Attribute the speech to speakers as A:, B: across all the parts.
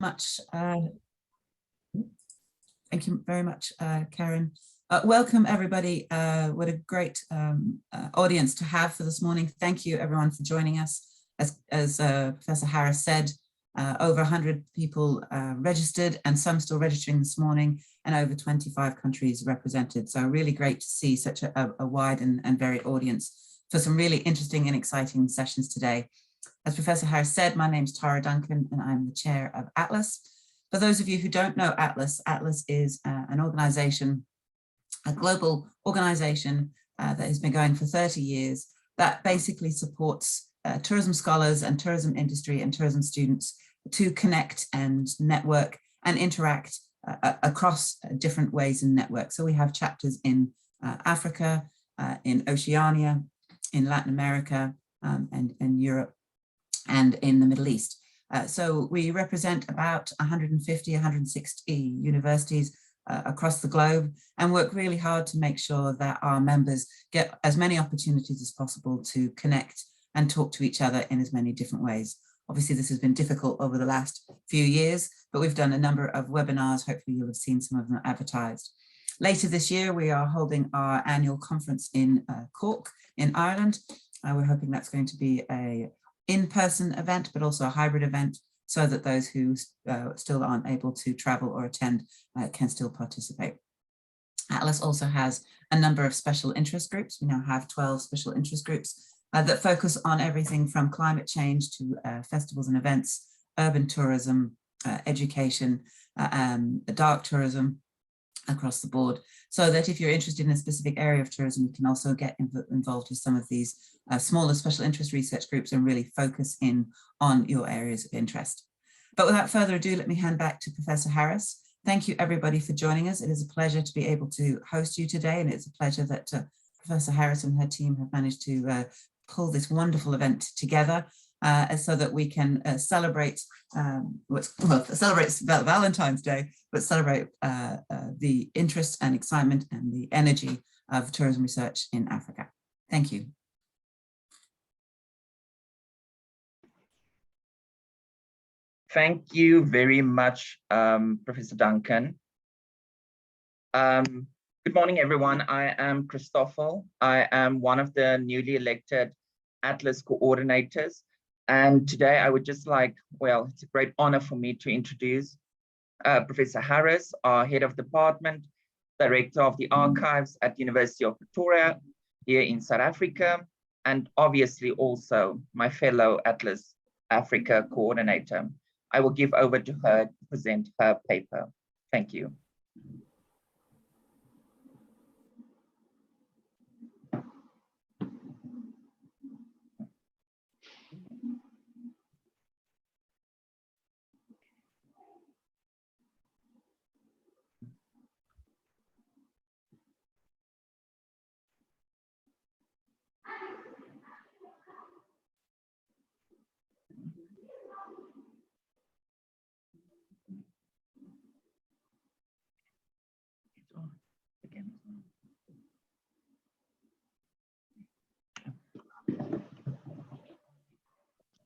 A: much. Thank you very much, Karen. Welcome, everybody. What a great audience to have for this morning. Thank you, everyone, for joining us. As Professor Harris said, over 100 people registered, and some still registering this morning, and over 25 countries represented. So really great to see such a wide and varied audience for some really interesting and exciting sessions today. As Professor Harris said, my name is Tara Duncan, and I'm the chair of Atlas. For those of you who don't know Atlas, Atlas is an organization, a global organization that has been going for 30 years that basically supports tourism scholars and tourism industry and tourism students to connect and network and interact across different ways and networks. So we have chapters in Africa, in Oceania, in Latin America, and Europe, and in the Middle East. So we represent about 150, 160 universities across the globe, and work really hard to make sure that our members get as many opportunities as possible to connect and talk to each other in as many different ways. Obviously, this has been difficult over the last few years, but we've done a number of webinars. Hopefully you'll have seen some of them advertised. Later this year, we are holding our annual conference in Cork in Ireland. We're hoping that's going to be an in-person event, but also a hybrid event, so that those who still aren't able to travel or attend can still participate. Atlas also has a number of special interest groups. We now have 12 special interest groups that focus on everything from climate change to festivals and events, urban tourism, education, dark tourism across the board, so that if you're interested in a specific area of tourism, you can also get involved with some of these smaller special interest research groups and really focus in on your areas of interest. But without further ado, let me hand back to Professor Harris. Thank you, everybody, for joining us. It is a pleasure to be able to host you today, and it's a pleasure that Professor Harris and her team have managed to pull this wonderful event together so that we can celebrate, celebrate Valentine's Day, but celebrate the interest and excitement and the energy of tourism research in Africa. Thank you.
B: Thank you very much, Professor Duncan. Good morning, everyone. I am Christoffel. I am one of the newly elected Atlas coordinators. And today I would just like, well, it's a great honor for me to introduce Professor Harris, our head of department, director of the archives at University of Pretoria here in South Africa, and obviously also my fellow Atlas Africa coordinator. I will give over to her to present her paper. Thank you.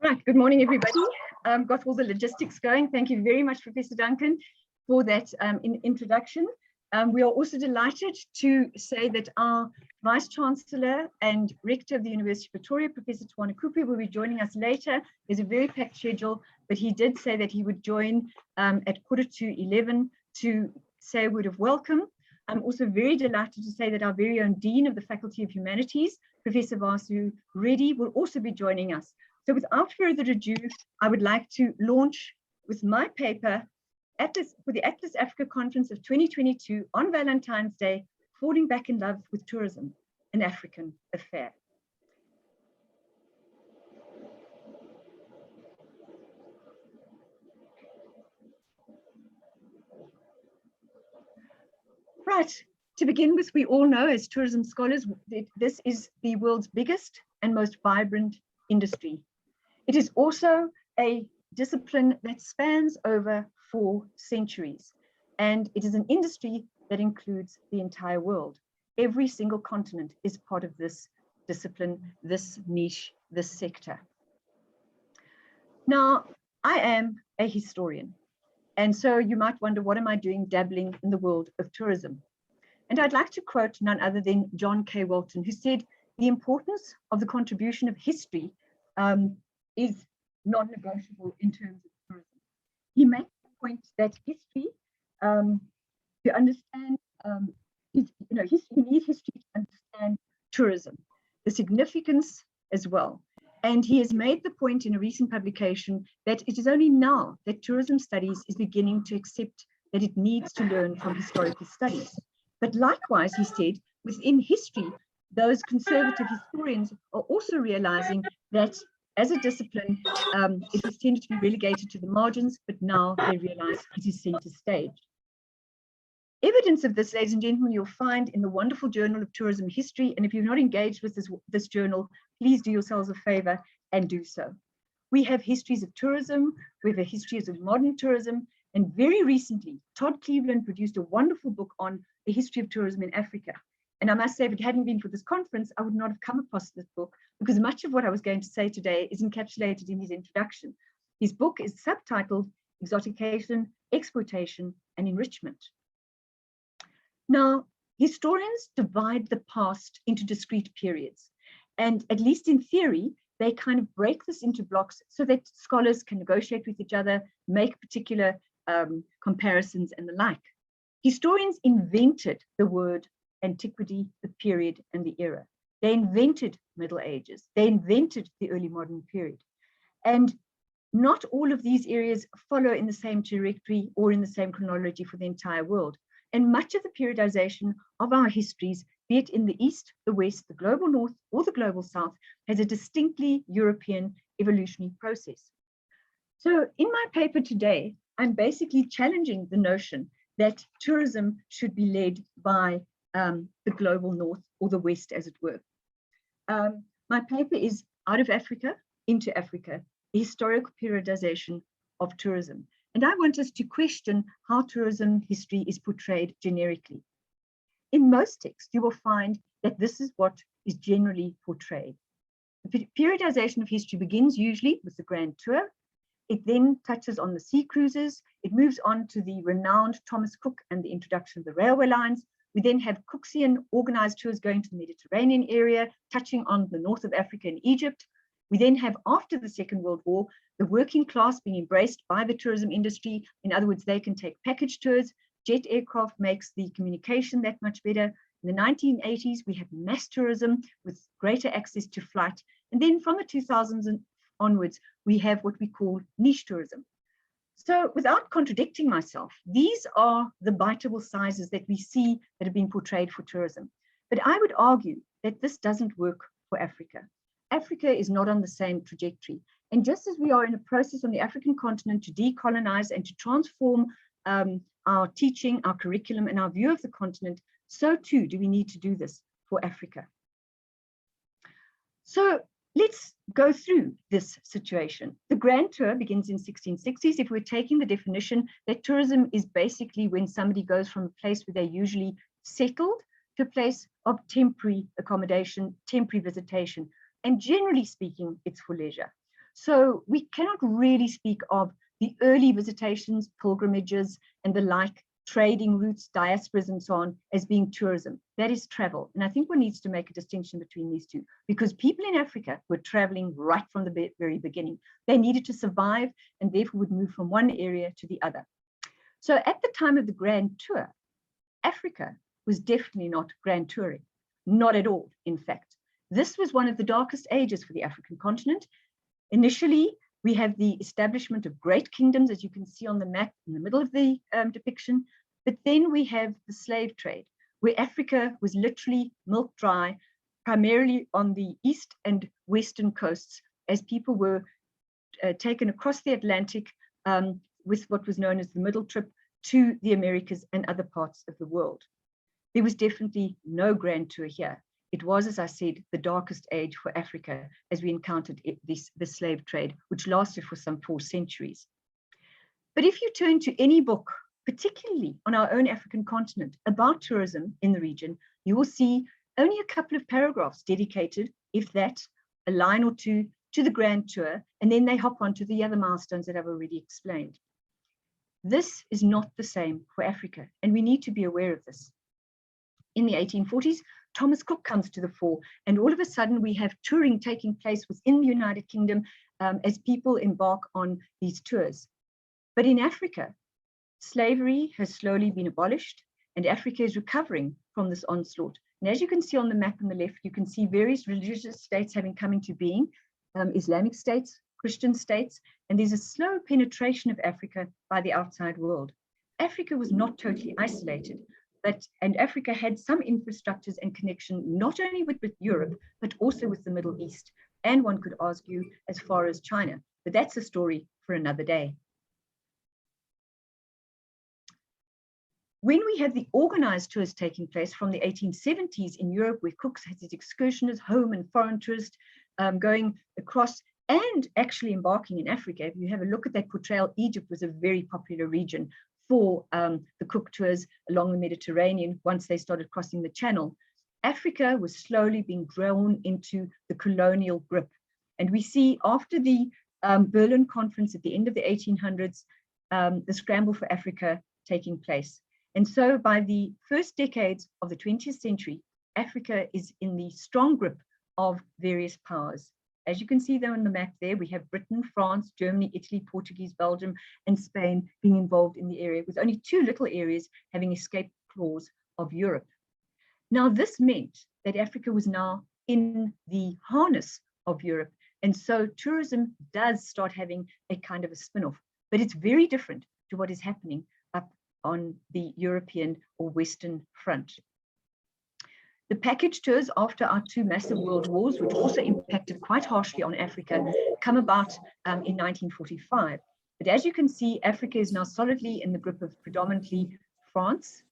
C: Right, good morning, everybody. Got all the logistics going. Thank you very much, Professor Duncan, for that introduction. We are also delighted to say that our Vice Chancellor and Rector of the University of Pretoria, Professor Twana Kupi, will be joining us later. There's a very packed schedule, but he did say that he would join at 11:15 to say a word of welcome. I'm also very delighted to say that our very own Dean of the Faculty of Humanities, Professor Vasu Reddy, will also be joining us. So without further ado, I would like to launch with my paper for the Atlas Africa Conference of 2022 on Valentine's Day, Falling Back in Love with Tourism, an African Affair. Right, to begin with, we all know as tourism scholars, that this is the world's biggest and most vibrant industry. It is also a discipline that spans over 4 centuries, and it is an industry that includes the entire world. Every single continent is part of this discipline, this niche, this sector. Now, I am a historian, And so you might wonder, what am I doing dabbling in the world of tourism? And I'd like to quote none other than John K. Walton, who said, the importance of the contribution of history is non-negotiable in terms of tourism. He makes the point that history, to understand, you need history to understand tourism, the significance as well. And he has made the point in a recent publication that it is only now that tourism studies is beginning to accept that it needs to learn from historical studies. But likewise, he said, within history, those conservative historians are also realizing that as a discipline, it was tended to be relegated to the margins, but now they realize it is center stage. Evidence of this, ladies and gentlemen, you'll find in the wonderful Journal of Tourism History. And if you've not engaged with this journal, please do yourselves a favor and do so. We have histories of tourism, we have histories of modern tourism, and very recently, Todd Cleveland produced a wonderful book on the history of tourism in Africa. And I must say, if it hadn't been for this conference, I would not have come across this book, because much of what I was going to say today is encapsulated in his introduction. His book is subtitled Exotication, Exploitation, and Enrichment. Now, historians divide the past into discrete periods. And at least in theory, they kind of break this into blocks so that scholars can negotiate with each other, make particular comparisons and the like. Historians invented the word antiquity, the period, and the era. They invented Middle Ages. They invented the early modern period. And not all of these areas follow in the same trajectory or in the same chronology for the entire world. And much of the periodization of our histories, be it in the East, the West, the global North, or the global South, has a distinctly European evolutionary process. So in my paper today, I'm basically challenging the notion that tourism should be led by the global North or the West, as it were. My paper is Out of Africa into Africa, the historical periodization of tourism. And I want us to question how tourism history is portrayed generically. In most texts, you will find that this is what is generally portrayed. The periodization of history begins usually with the Grand Tour. It then touches on the sea cruises. It moves on to the renowned Thomas Cook and the introduction of the railway lines. We then have Cooksian organized tours going to the Mediterranean area, touching on the north of Africa and Egypt. We then have, after the Second World War, the working class being embraced by the tourism industry. In other words, they can take package tours. Jet aircraft makes the communication that much better. In the 1980s, we have mass tourism with greater access to flight. And then from the 2000s onwards, we have what we call niche tourism. So without contradicting myself, these are the biteable sizes that we see that have been portrayed for tourism. But I would argue that this doesn't work for Africa. Africa is not on the same trajectory. And just as we are in a process on the African continent to decolonize and to transform our teaching, our curriculum, and our view of the continent, so too do we need to do this for Africa. So let's go through this situation. The Grand Tour begins in 1660s. If we're taking the definition that tourism is basically when somebody goes from a place where they're usually settled to a place of temporary accommodation, temporary visitation. And generally speaking, it's for leisure. So we cannot really speak of the early visitations, pilgrimages, and the like, trading routes, diasporas, and so on, as being tourism. That is travel. And I think one needs to make a distinction between these two, because people in Africa were traveling right from the very beginning. They needed to survive and therefore would move from one area to the other. So at the time of the Grand Tour, Africa was definitely not grand touring, not at all, in fact. This was one of the darkest ages for the African continent. Initially, we have the establishment of great kingdoms, as you can see on the map in the middle of the depiction. But then we have the slave trade, where Africa was literally milk dry, primarily on the east and western coasts, as people were taken across the Atlantic with what was known as the middle trip to the Americas and other parts of the world. There was definitely no grand tour here. It was, as I said, the darkest age for Africa as we encountered the slave trade, which lasted for some 4 centuries. But if you turn to any book, particularly on our own African continent, about tourism in the region, you will see only a couple of paragraphs dedicated, if that, a line or two, to the Grand Tour, and then they hop on to the other milestones that I've already explained. This is not the same for Africa, and we need to be aware of this. In the 1840s, Thomas Cook comes to the fore, and all of a sudden we have touring taking place within the United Kingdom as people embark on these tours. But in Africa, slavery has slowly been abolished, and Africa is recovering from this onslaught. And as you can see on the map on the left, you can see various religious states having come into being, Islamic states, Christian states, and there's a slow penetration of Africa by the outside world. Africa was not totally isolated, and Africa had some infrastructures and connection, not only with Europe, but also with the Middle East. And one could argue as far as China, but that's a story for another day. When we have the organized tours taking place from the 1870s in Europe, where Cook has his excursionists, home and foreign tourists going across and actually embarking in Africa. If you have a look at that portrayal, Egypt was a very popular region for the Cook tours along the Mediterranean once they started crossing the Channel. Africa was slowly being drawn into the colonial grip. And we see after the Berlin Conference at the end of the 1800s, the scramble for Africa taking place. And so by the first decades of the 20th century, Africa is in the strong grip of various powers. As you can see there on the map there, we have Britain, France, Germany, Italy, Portuguese, Belgium, and Spain being involved in the area, with only two little areas having escaped claws of Europe. Now, this meant that Africa was now in the harness of Europe. And so tourism does start having a kind of a spin-off, but it's very different to what is happening up on the European or Western front. The package tours after our two massive world wars, which also impacted quite harshly on Africa, come about in 1945. But as you can see, Africa is now solidly in the grip of predominantly France,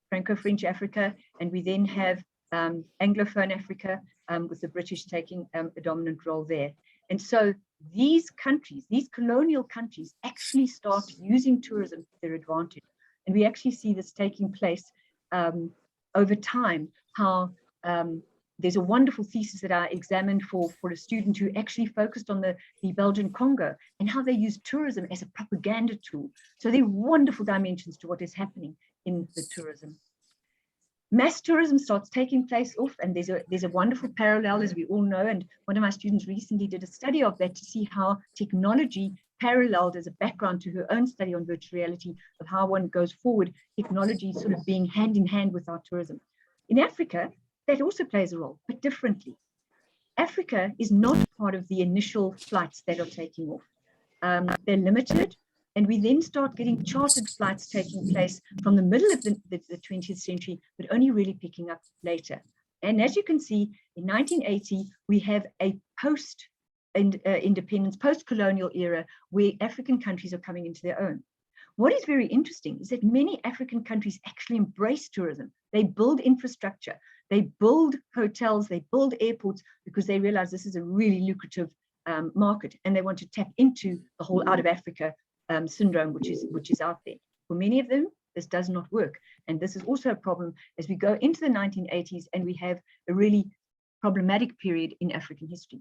C: Franco-French Africa, and we then have Anglophone Africa, with the British taking a dominant role there. And so these countries, these colonial countries, actually start using tourism to their advantage. And we actually see this taking place over time, how there's a wonderful thesis that I examined for a student who actually focused on the Belgian Congo and how they use tourism as a propaganda tool. So there are wonderful dimensions to what is happening in the tourism. Mass tourism starts taking place off, and there's a wonderful parallel, as we all know, and one of my students recently did a study of that to see how technology paralleled as a background to her own study on virtual reality of how one goes forward, technology sort of being hand in hand with our tourism. In Africa, that also plays a role, but differently. Africa is not part of the initial flights that are taking off. They're limited, and we then start getting chartered flights taking place from the middle of the 20th century, but only really picking up later. And as you can see, in 1980, we have a post-independence, post-colonial era where African countries are coming into their own. What is very interesting is that many African countries actually embrace tourism. They build infrastructure, they build hotels, they build airports, because they realize this is a really lucrative market, and they want to tap into the whole out of Africa syndrome, which is out there. For many of them, this does not work. And this is also a problem as we go into the 1980s and we have a really problematic period in African history.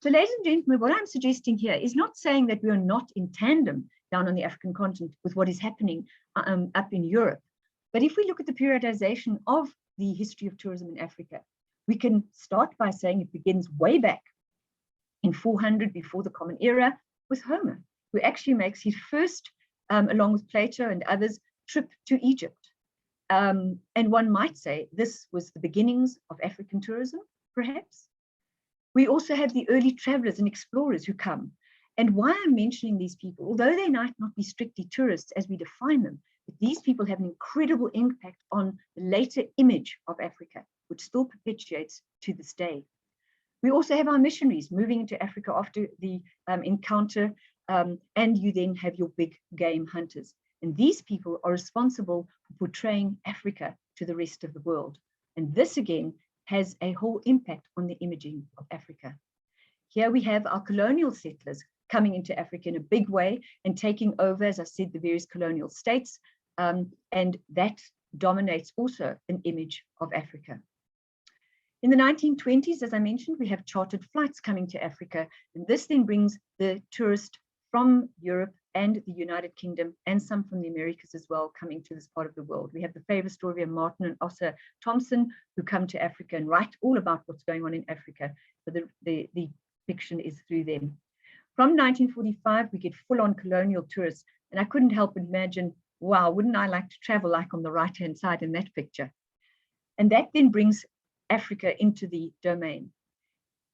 C: So ladies and gentlemen, what I'm suggesting here is not saying that we are not in tandem down on the African continent with what is happening up in Europe. But if we look at the periodization of the history of tourism in Africa, we can start by saying it begins way back in 400 before the Common Era with Homer, who actually makes his first, along with Plato and others, trip to Egypt. And one might say this was the beginnings of African tourism, perhaps. We also have the early travelers and explorers who come. And why I'm mentioning these people, although they might not be strictly tourists as we define them, but these people have an incredible impact on the later image of Africa, which still perpetuates to this day. We also have our missionaries moving into Africa after the encounter, and you then have your big game hunters. And these people are responsible for portraying Africa to the rest of the world. And this again has a whole impact on the imaging of Africa. Here we have our colonial settlers coming into Africa in a big way and taking over, as I said, the various colonial states, and that dominates also an image of Africa. In the 1920s, as I mentioned, we have chartered flights coming to Africa, and this then brings the tourist from Europe and the United Kingdom, and some from the Americas as well, coming to this part of the world. We have the famous story of Martin and Ossa Thompson, who come to Africa and write all about what's going on in Africa. So the fiction is through them. From 1945, we get full-on colonial tourists, and I couldn't help but imagine, wow, wouldn't I like to travel like on the right-hand side in that picture? And that then brings Africa into the domain.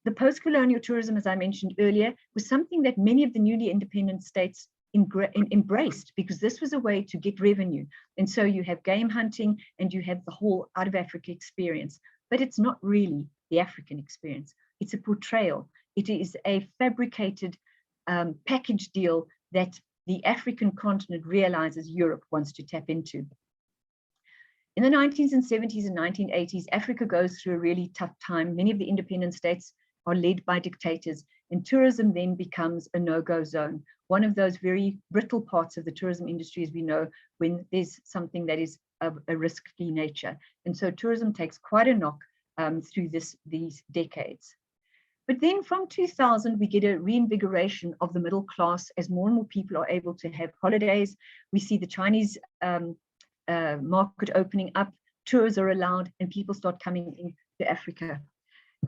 C: The post-colonial tourism, as I mentioned earlier, was something that many of the newly independent states embraced, because this was a way to get revenue. And so you have game hunting and you have the whole out of Africa experience, but it's not really the African experience. It's a portrayal. It is a fabricated package deal that the African continent realizes Europe wants to tap into. In the 1970s and 1980s, Africa goes through a really tough time. Many of the independent states are led by dictators, and tourism then becomes a no-go zone. One of those very brittle parts of the tourism industry, as we know, when there's something that is of a risky nature. And so tourism takes quite a knock through these decades. But then from 2000, we get a reinvigoration of the middle class as more and more people are able to have holidays. We see the Chinese market opening up, tours are allowed, and people start coming into Africa.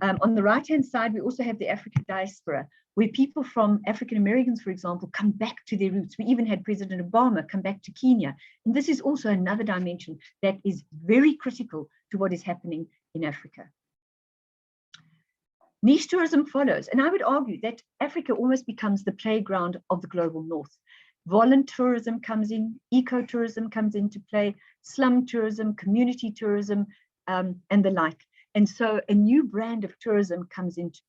C: On the right-hand side, we also have the African diaspora, where people from African Americans, for example, come back to their roots. We even had President Obama come back to Kenya. And this is also another dimension that is very critical to what is happening in Africa. Niche tourism follows, and I would argue that Africa almost becomes the playground of the global north. Voluntourism comes in, ecotourism comes into play, slum tourism, community tourism, and the like. And so a new brand of tourism comes into,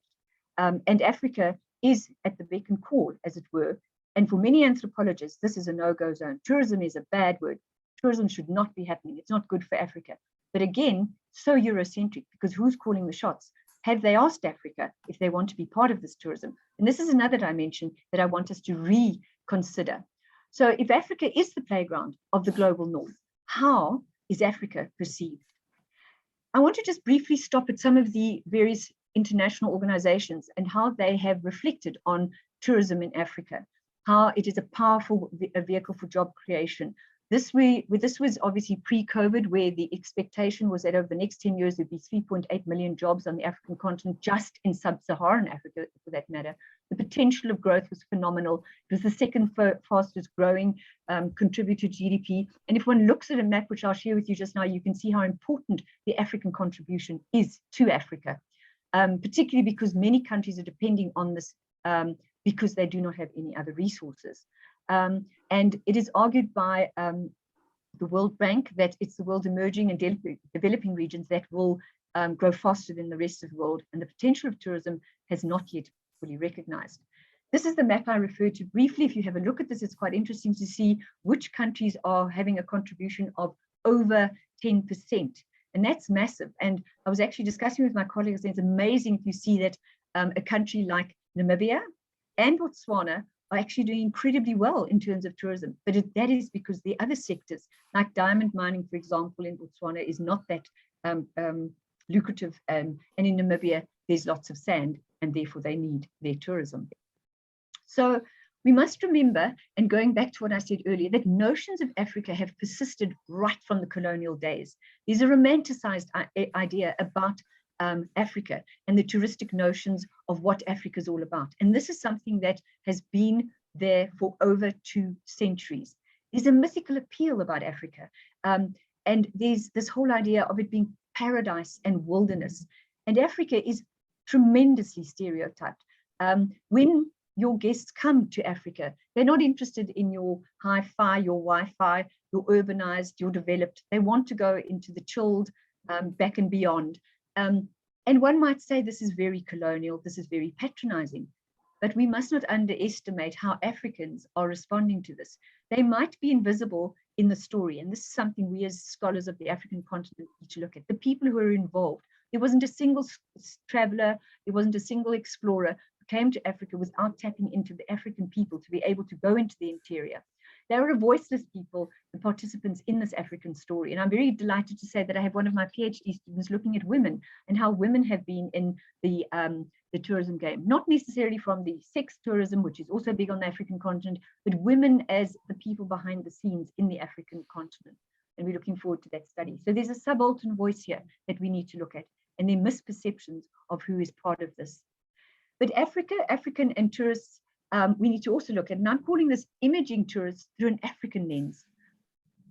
C: and Africa is at the beck and call, as it were. And for many anthropologists, this is a no-go zone. Tourism is a bad word. Tourism should not be happening. It's not good for Africa. But again, so Eurocentric, because who's calling the shots? Have they asked Africa if they want to be part of this tourism? And this is another dimension that I want us to reconsider. So if Africa is the playground of the global north, how is Africa perceived? I want to just briefly stop at some of the various international organizations and how they have reflected on tourism in Africa, how it is a powerful vehicle for job creation. This was obviously pre-COVID, where the expectation was that over the next 10 years, there'd be 3.8 million jobs on the African continent, just in sub-Saharan Africa, for that matter. The potential of growth was phenomenal. It was the second fastest growing contributor to GDP. And if one looks at a map, which I'll share with you just now, you can see how important the African contribution is to Africa, particularly because many countries are depending on this because they do not have any other resources. And it is argued by the World Bank that it's the world's emerging and developing regions that will grow faster than the rest of the world. And the potential of tourism has not yet fully recognized. This is the map I referred to briefly. If you have a look at this, it's quite interesting to see which countries are having a contribution of over 10%. And that's massive. And I was actually discussing with my colleagues, and it's amazing if you see that a country like Namibia and Botswana are actually doing incredibly well in terms of tourism. But that is because the other sectors, like diamond mining, for example, in Botswana is not that lucrative. And in Namibia, there's lots of sand, and therefore they need their tourism. So we must remember, and going back to what I said earlier, that notions of Africa have persisted right from the colonial days. There's a romanticized idea about Africa and the touristic notions of what Africa is all about. And this is something that has been there for over 2 centuries. There's a mythical appeal about Africa. And there's this whole idea of it being paradise and wilderness. And Africa is tremendously stereotyped. When your guests come to Africa, they're not interested in your hi-fi, your Wi-Fi, your urbanized, your developed. They want to go into the chilled, back and beyond. And one might say this is very colonial, this is very patronizing, but we must not underestimate how Africans are responding to this. They might be invisible in the story, and this is something we as scholars of the African continent need to look at. The people who are involved. There wasn't a single traveler, there wasn't a single explorer who came to Africa without tapping into the African people to be able to go into the interior. There are voiceless people, the participants in this African story. And I'm very delighted to say that I have one of my PhD students looking at women and how women have been in the tourism game, not necessarily from the sex tourism, which is also big on the African continent, but women as the people behind the scenes in the African continent. And we're looking forward to that study. So there's a subaltern voice here that we need to look at, and their misperceptions of who is part of this. But African and tourists, we need to also look at, and I'm calling this imaging tourists through an African lens.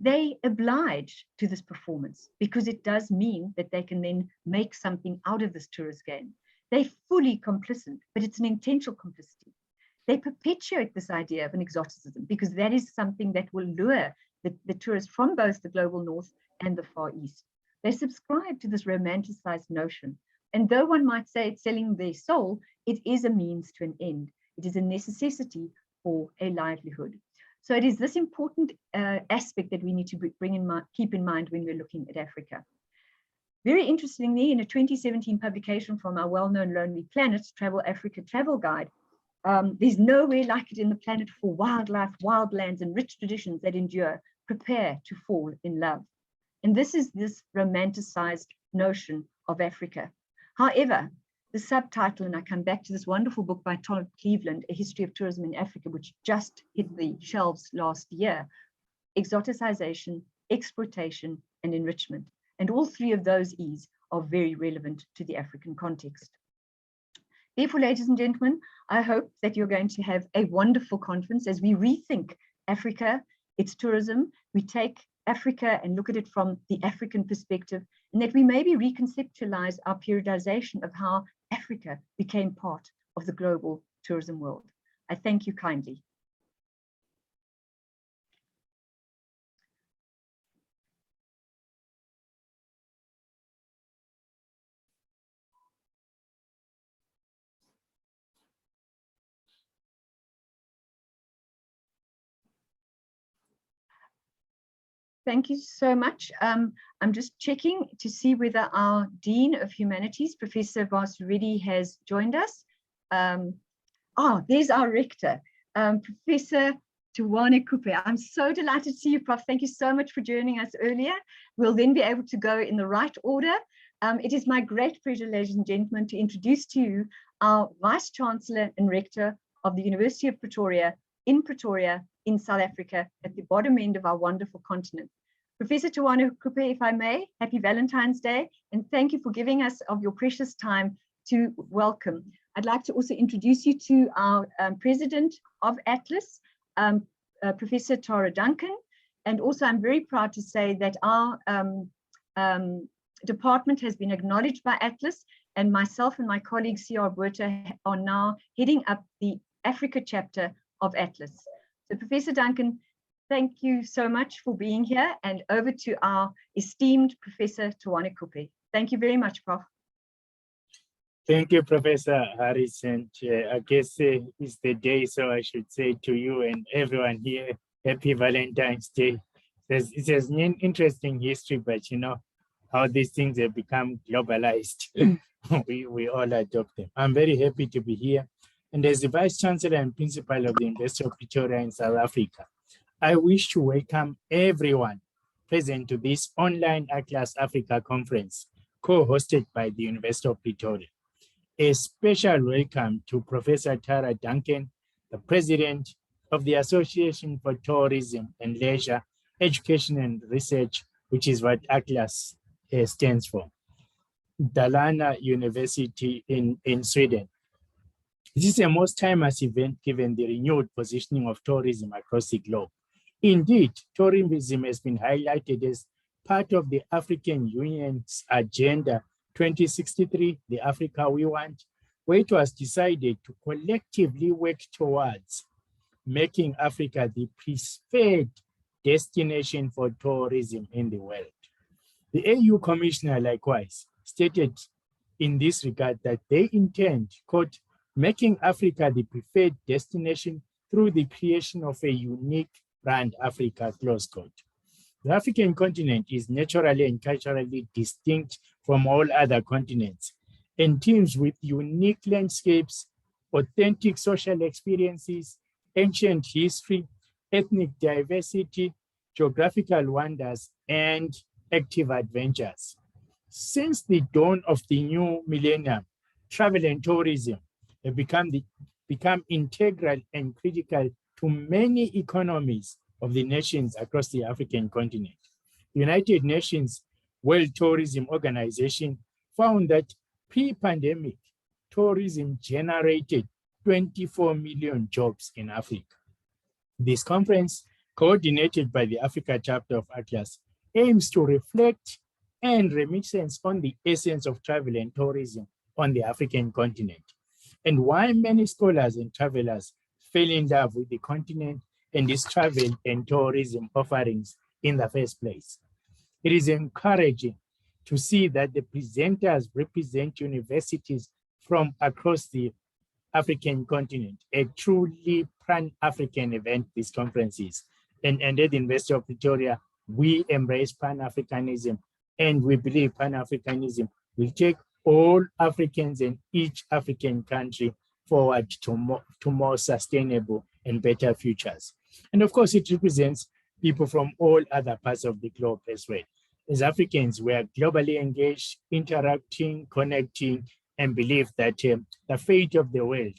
C: They oblige to this performance because it does mean that they can then make something out of this tourist game. They're fully complicit, but it's an intentional complicity. They perpetuate this idea of an exoticism because that is something that will lure the tourists from both the global north and the far east. They subscribe to this romanticized notion. And though one might say it's selling their soul, it is a means to an end. It is a necessity for a livelihood. So it is this important aspect that we need to keep in mind when we're looking at Africa. Very interestingly, in a 2017 publication from our well-known Lonely Planet, Travel Africa Travel Guide, there's nowhere like it in the planet for wildlife, wildlands, and rich traditions that endure. Prepare to fall in love. And this is this romanticized notion of Africa. However, the subtitle, and I come back to this wonderful book by Todd Cleveland, A History of Tourism in Africa, which just hit the shelves last year, exoticization, exploitation, and enrichment. And all three of those E's are very relevant to the African context. Therefore, ladies and gentlemen, I hope that you're going to have a wonderful conference as we rethink Africa, its tourism. We take Africa and look at it from the African perspective, and that we maybe reconceptualize our periodization of how Africa became part of the global tourism world. I thank you kindly. Thank you so much. I'm just checking to see whether our Dean of Humanities, Professor Vas Reddy, has joined us. There's our rector, Professor Tuwane Kupe. I'm so delighted to see you, Prof. Thank you so much for joining us earlier. We'll then be able to go in the right order. It is my great pleasure, ladies and gentlemen, to introduce to you our Vice Chancellor and Rector of the University of Pretoria in South Africa, at the bottom end of our wonderful continent. Professor Tuwane Kupe, if I may, happy Valentine's Day, and thank you for giving us of your precious time to welcome. I'd like to also introduce you to our President of Atlas, Professor Tara Duncan, and also I'm very proud to say that our department has been acknowledged by Atlas, and myself and my colleague C.R. Buerta are now heading up the Africa chapter of Atlas. So Professor Duncan, thank you so much for being here, and over to our esteemed Professor Tuwane Kupe. Thank you very much, Prof.
D: Thank you, Professor Harris, and I guess it's the day, so I should say to you and everyone here, happy Valentine's Day. It's an interesting history, but you know how these things have become globalized. we all adopt them. I'm very happy to be here. And as the Vice Chancellor and Principal of the University of Pretoria in South Africa, I wish to welcome everyone present to this online Atlas Africa conference, co-hosted by the University of Pretoria. A special welcome to Professor Tara Duncan, the President of the Association for Tourism and Leisure, Education and Research, which is what Atlas stands for, Dalarna University in Sweden. This is a most timeless event given the renewed positioning of tourism across the globe. Indeed, tourism has been highlighted as part of the African Union's Agenda 2063, the Africa we want, where it was decided to collectively work towards making Africa the preferred destination for tourism in the world. The AU Commissioner likewise stated in this regard that they intend, quote, making Africa the preferred destination through the creation of a unique brand Africa, close quote. The African continent is naturally and culturally distinct from all other continents and teems with unique landscapes, authentic social experiences, ancient history, ethnic diversity, geographical wonders, and active adventures. Since the dawn of the new millennium, travel and tourism have become integral and critical to many economies of the nations across the African continent. The United Nations World Tourism Organization found that pre-pandemic, tourism generated 24 million jobs in Africa. This conference, coordinated by the Africa chapter of Atlas, aims to reflect and reminiscence on the essence of travel and tourism on the African continent, and why many scholars and travelers fell in love with the continent and its travel and tourism offerings in the first place. It is encouraging to see that the presenters represent universities from across the African continent, a truly pan-African event this conference is. And at the University of Pretoria, we embrace Pan-Africanism, and we believe Pan-Africanism will take all Africans and each African country forward to more sustainable and better futures. And of course, it represents people from all other parts of the globe as well. As Africans, we are globally engaged, interacting, connecting, and believe that the fate of the world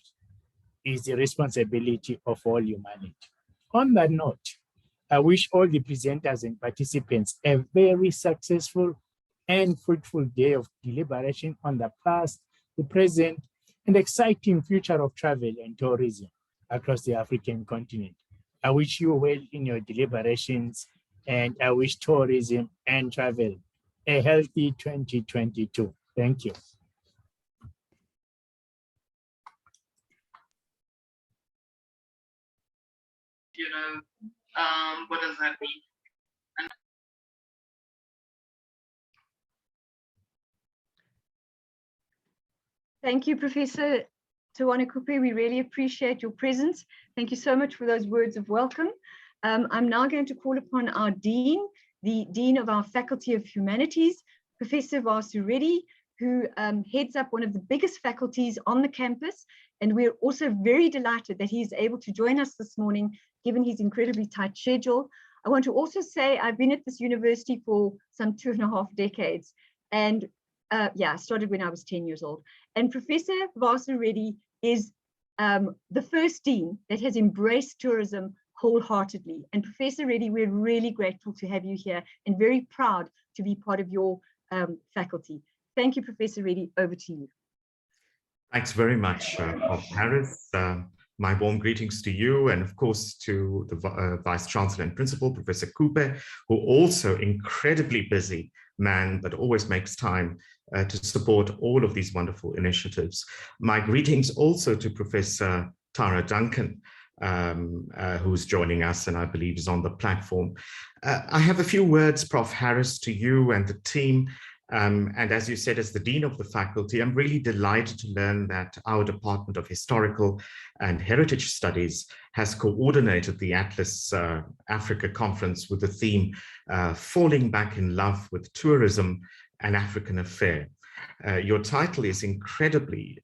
D: is the responsibility of all humanity. On that note, I wish all the presenters and participants a very successful and fruitful day of deliberation on the past, the present, and exciting future of travel and tourism across the African continent. I wish you well in your deliberations, and I wish tourism and travel a healthy 2022. Thank you.
E: What does that mean?
C: Thank you, Professor Tawana Kupe. We really appreciate your presence. Thank you so much for those words of welcome. I'm now going to call upon our Dean, the Dean of our Faculty of Humanities, Professor Vasu Reddy, who heads up one of the biggest faculties on the campus. And we're also very delighted that he is able to join us this morning, given his incredibly tight schedule. I want to also say I've been at this university for some 2.5 decades. And I started when I was 10 years old. And Professor Vasu Reddy is the first dean that has embraced tourism wholeheartedly. And Professor Reddy, we're really grateful to have you here and very proud to be part of your faculty. Thank you, Professor Reddy. Over to you.
E: Thanks very much, Prof. Harris. My warm greetings to you, and of course to the Vice Chancellor and Principal, Professor Kupe, who also incredibly busy man, but always makes time to support all of these wonderful initiatives. My greetings also to Professor Tara Duncan, who's joining us and I believe is on the platform. I have a few words, Prof. Harris, to you and the team. And as you said, as the Dean of the Faculty, I'm really delighted to learn that our Department of Historical and Heritage Studies has coordinated the Atlas Africa Conference with the theme, Falling Back in Love with Tourism, an African Affair. Your title is incredibly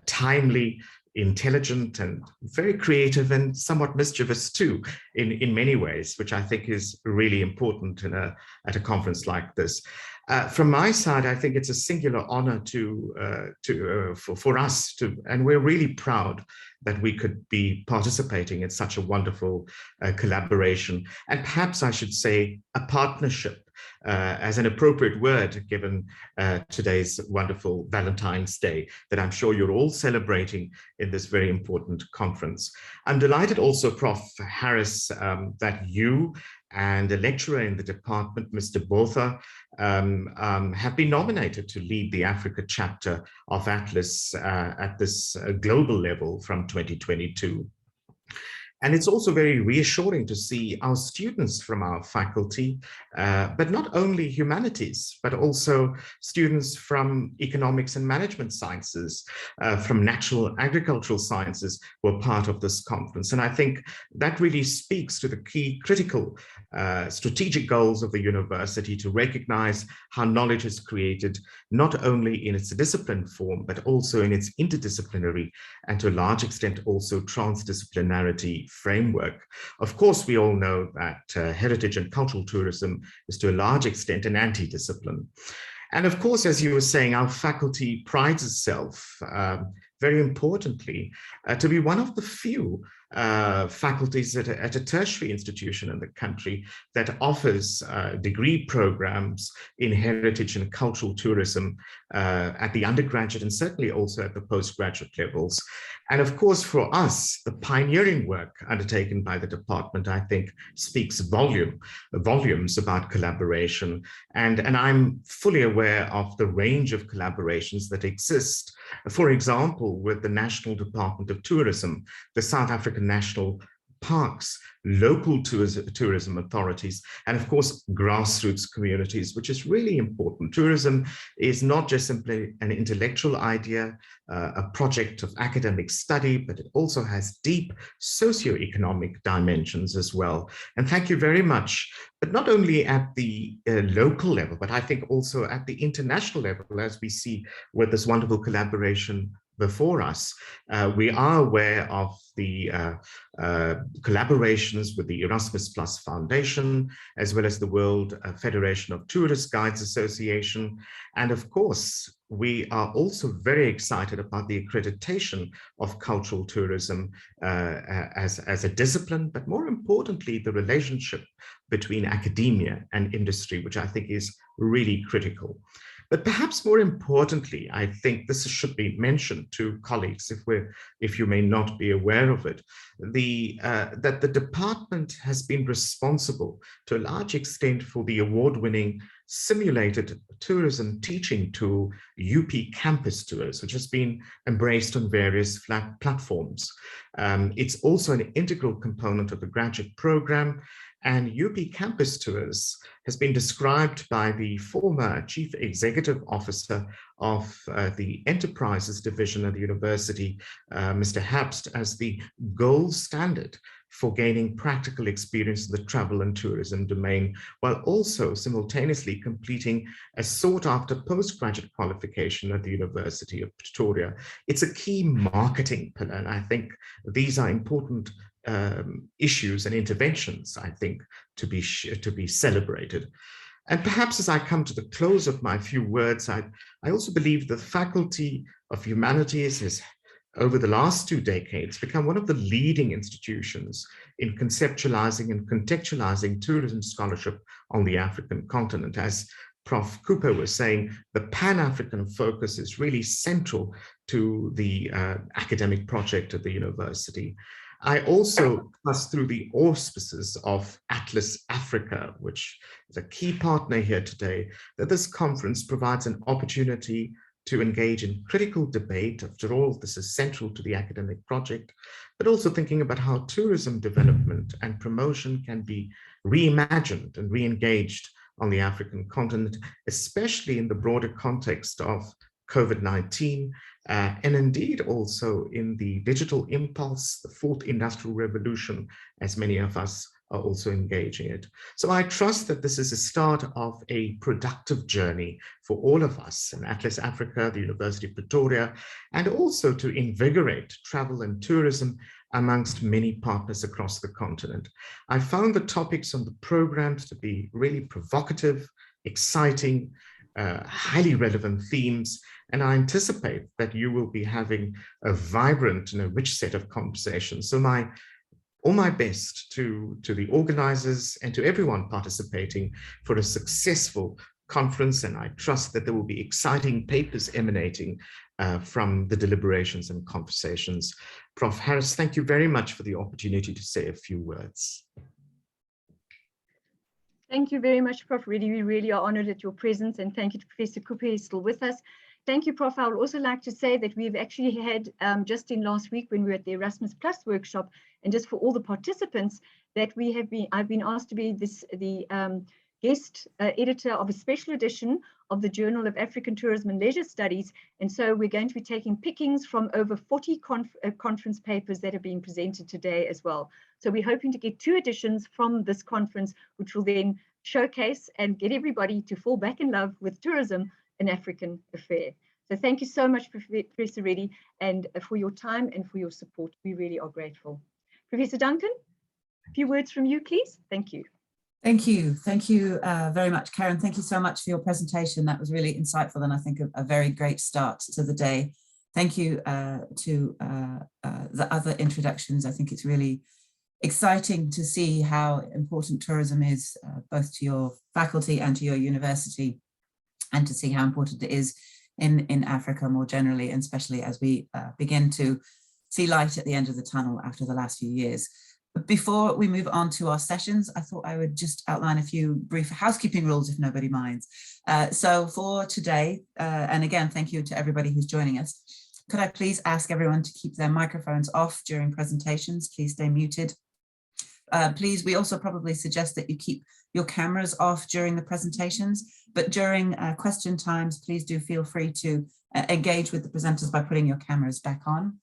E: timely, intelligent, and very creative, and somewhat mischievous too, in many ways, which I think is really important at a conference like this. From my side, I think it's a singular honor for us to, and we're really proud that we could be participating in such a wonderful collaboration, and perhaps I should say a partnership, as an appropriate word given today's wonderful Valentine's Day that I'm sure you're all celebrating in this very important conference. I'm delighted also, Prof. Harris, that you and a lecturer in the department, Mr. Botha, have been nominated to lead the Africa chapter of Atlas at this global level from 2022. And it's also very reassuring to see our students from our faculty, but not only humanities, but also students from economics and management sciences, from natural agricultural sciences were part of this conference. And I think that really speaks to the key critical strategic goals of the university to recognize how knowledge is created, not only in its discipline form, but also in its interdisciplinary and to a large extent also transdisciplinarity policy framework. Of course, we all know that heritage and cultural tourism is to a large extent an anti-discipline. And of course, as you were saying, our faculty prides itself, very importantly, to be one of the few faculties at a tertiary institution in the country that offers degree programs in heritage and cultural tourism at the undergraduate and certainly also at the postgraduate levels. And of course, for us, the pioneering work undertaken by the department, I think, speaks volumes about collaboration. And I'm fully aware of the range of collaborations that exist. For example, with the National Department of Tourism, the South African National Parks, local tourism authorities, and of course, grassroots communities, which is really important. Tourism is not just simply an intellectual idea, a project of academic study, but it also has deep socioeconomic dimensions as well. And thank you very much, but not only at the local level, but I think also at the international level, as we see with this wonderful collaboration before us. We are aware of the collaborations with the Erasmus Plus Foundation, as well as the World Federation of Tourist Guides Association. And of course, we are also very excited about the accreditation of cultural tourism as a discipline, but more importantly, the relationship between academia and industry, which I think is really critical. But perhaps more importantly, I think this should be mentioned to colleagues, if you may not be aware of it, that the department has been responsible to a large extent for the award-winning simulated tourism teaching tool, UP Campus Tours, which has been embraced on various platforms. It's also an integral component of the graduate program. And UP Campus Tours has been described by the former Chief Executive Officer of the Enterprises Division at the university, Mr. Hapst, as the gold standard for gaining practical experience in the travel and tourism domain, while also simultaneously completing a sought-after postgraduate qualification at the University of Pretoria. It's a key marketing pillar, and I think these are important issues and interventions, I think, to be celebrated. And perhaps as I come to the close of my few words, I also believe the Faculty of Humanities has, over the last 2 decades, become one of the leading institutions in conceptualizing and contextualizing tourism scholarship on the African continent. As Prof. Cooper was saying, the Pan-African focus is really central to the academic project at the university. I also pass through the auspices of Atlas Africa, which is a key partner here today, that this conference provides an opportunity to engage in critical debate. After all, this is central to the academic project, but also thinking about how tourism development and promotion can be reimagined and re-engaged on the African continent, especially in the broader context of COVID-19, and indeed also in the digital impulse, the fourth industrial revolution, as many of us are also engaging it. So I trust that this is a start of a productive journey for all of us in Atlas Africa, the University of Pretoria, and also to invigorate travel and tourism amongst many partners across the continent. I found the topics on the programs to be really provocative, exciting, highly relevant themes, and I anticipate that you will be having a vibrant and a rich set of conversations. So all my best to the organizers and to everyone participating for a successful conference, and I trust that there will be exciting papers emanating from the deliberations and conversations. Prof. Harris, thank you very much for the opportunity to say a few words.
C: Thank you very much, Prof. Reddy. We really are honored at your presence, and thank you to Professor Cooper, who's still with us. Thank you, Prof. I would also like to say that we've actually had, just in last week when we were at the Erasmus Plus workshop, and just for all the participants, that I've been asked to be the guest editor of a special edition of the Journal of African Tourism and Leisure Studies. And so we're going to be taking pickings from over 40 conference papers that are being presented today as well. So we're hoping to get 2 editions from this conference, which will then showcase and get everybody to fall back in love with tourism, an African affair. So thank you so much, Professor Reddy, and for your time and for your support. We really are grateful. Professor Duncan, a few words from you, please. Thank you.
A: Thank you. Thank you very much, Karen. Thank you so much for your presentation. That was really insightful and I think a very great start to the day. Thank you to the other introductions. I think it's really exciting to see how important tourism is both to your faculty and to your university, and to see how important it is in Africa more generally, and especially as we begin to see light at the end of the tunnel after the last few years. But before we move on to our sessions, I thought I would just outline a few brief housekeeping rules if nobody minds. So for today, and again, thank you to everybody who's joining us, could I please ask everyone to keep their microphones off during presentations? Please stay muted. Please, we also probably suggest that you keep your cameras off during the presentations, but during question times, please do feel free to engage with the presenters by putting your cameras back on.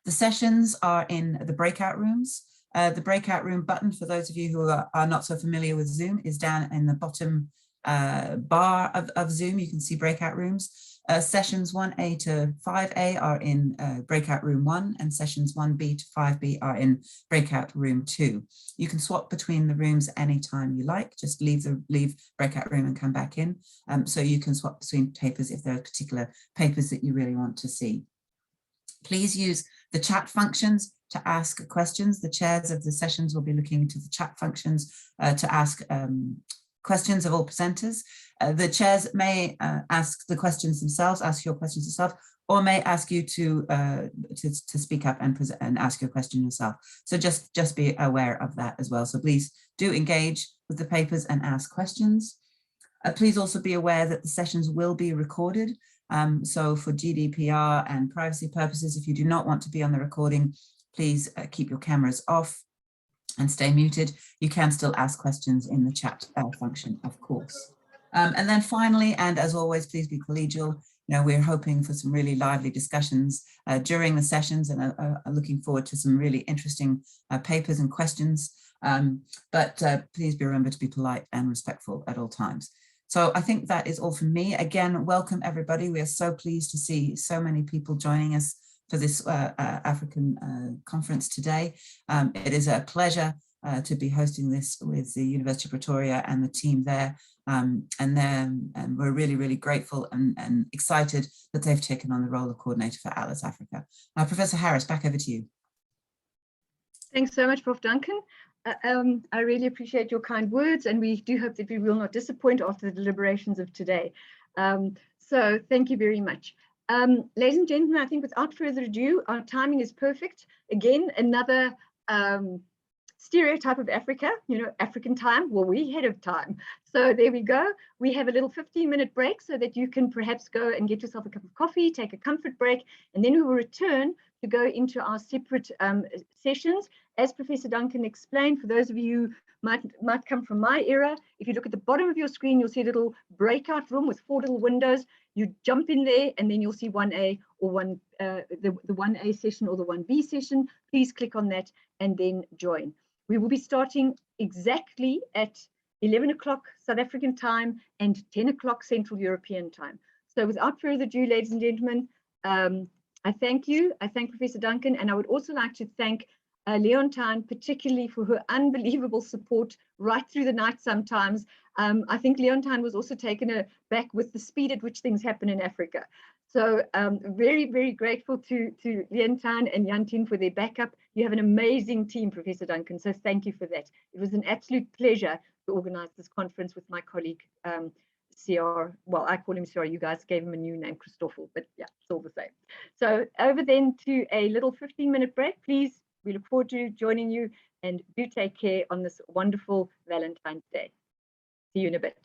A: The sessions are in the breakout rooms. The breakout room button, for those of you who are not so familiar with Zoom, is down in the bottom bar of Zoom. You can see breakout rooms. Sessions 1A to 5A are in breakout room 1, and sessions 1B to 5B are in breakout room 2. You can swap between the rooms anytime you like, just leave breakout room and come back in. So you can swap between papers if there are particular papers that you really want to see. Please use the chat functions to ask questions. The chairs of the sessions will be looking to the chat functions to ask questions of all presenters. The chairs may ask the questions themselves, ask your questions yourself, or may ask you to speak up and ask your question yourself. So just be aware of that as well. So please do engage with the papers and ask questions. Please also be aware that the sessions will be recorded. So for GDPR and privacy purposes, if you do not want to be on the recording, please keep your cameras off and stay muted. You can still ask questions in the chat function, of course. And then finally, and as always, please be collegial. You know, we're hoping for some really lively discussions during the sessions, and are looking forward to some really interesting papers and questions. But please remember to be polite and respectful at all times. So I think that is all from me. Again, welcome everybody. We are so pleased to see so many people joining us for this African conference today. It is a pleasure to be hosting this with the University of Pretoria and the team there. And we're really, really grateful and excited that they've taken on the role of coordinator for Atlas Africa. Professor Harris, back over to you.
C: Thanks so much, Prof. Duncan. I really appreciate your kind words, and we do hope that we will not disappoint after the deliberations of today. So thank you very much. Ladies and gentlemen, I think without further ado, our timing is perfect. Again, another stereotype of Africa, you know, African time, well, we're ahead of time. So there we go. We have a little 15-minute break so that you can perhaps go and get yourself a cup of coffee, take a comfort break, and then we will return to go into our separate sessions. As Professor Duncan explained, for those of you who might come from my era, if you look at the bottom of your screen, you'll see a little breakout room with 4 little windows. You jump in there and then you'll see 1A or the 1A session or the 1B session. Please click on that and then join. We will be starting exactly at 11 o'clock South African time and 10 o'clock Central European time. So without further ado, ladies and gentlemen, I thank you. I thank Professor Duncan, and I would also like to thank Leontine, particularly for her unbelievable support right through the night sometimes. I think Leontine was also taken aback with the speed at which things happen in Africa. So very, very grateful to Leontine and Jantien for their backup. You have an amazing team, Professor Duncan, so thank you for that. It was an absolute pleasure to organize this conference with my colleague, CR, well, I call him CR, you guys gave him a new name, Christoffel, but yeah, it's all the same. So over then to a little 15-minute break, please. We look forward to joining you, and do take care on this wonderful Valentine's Day. See you in a bit.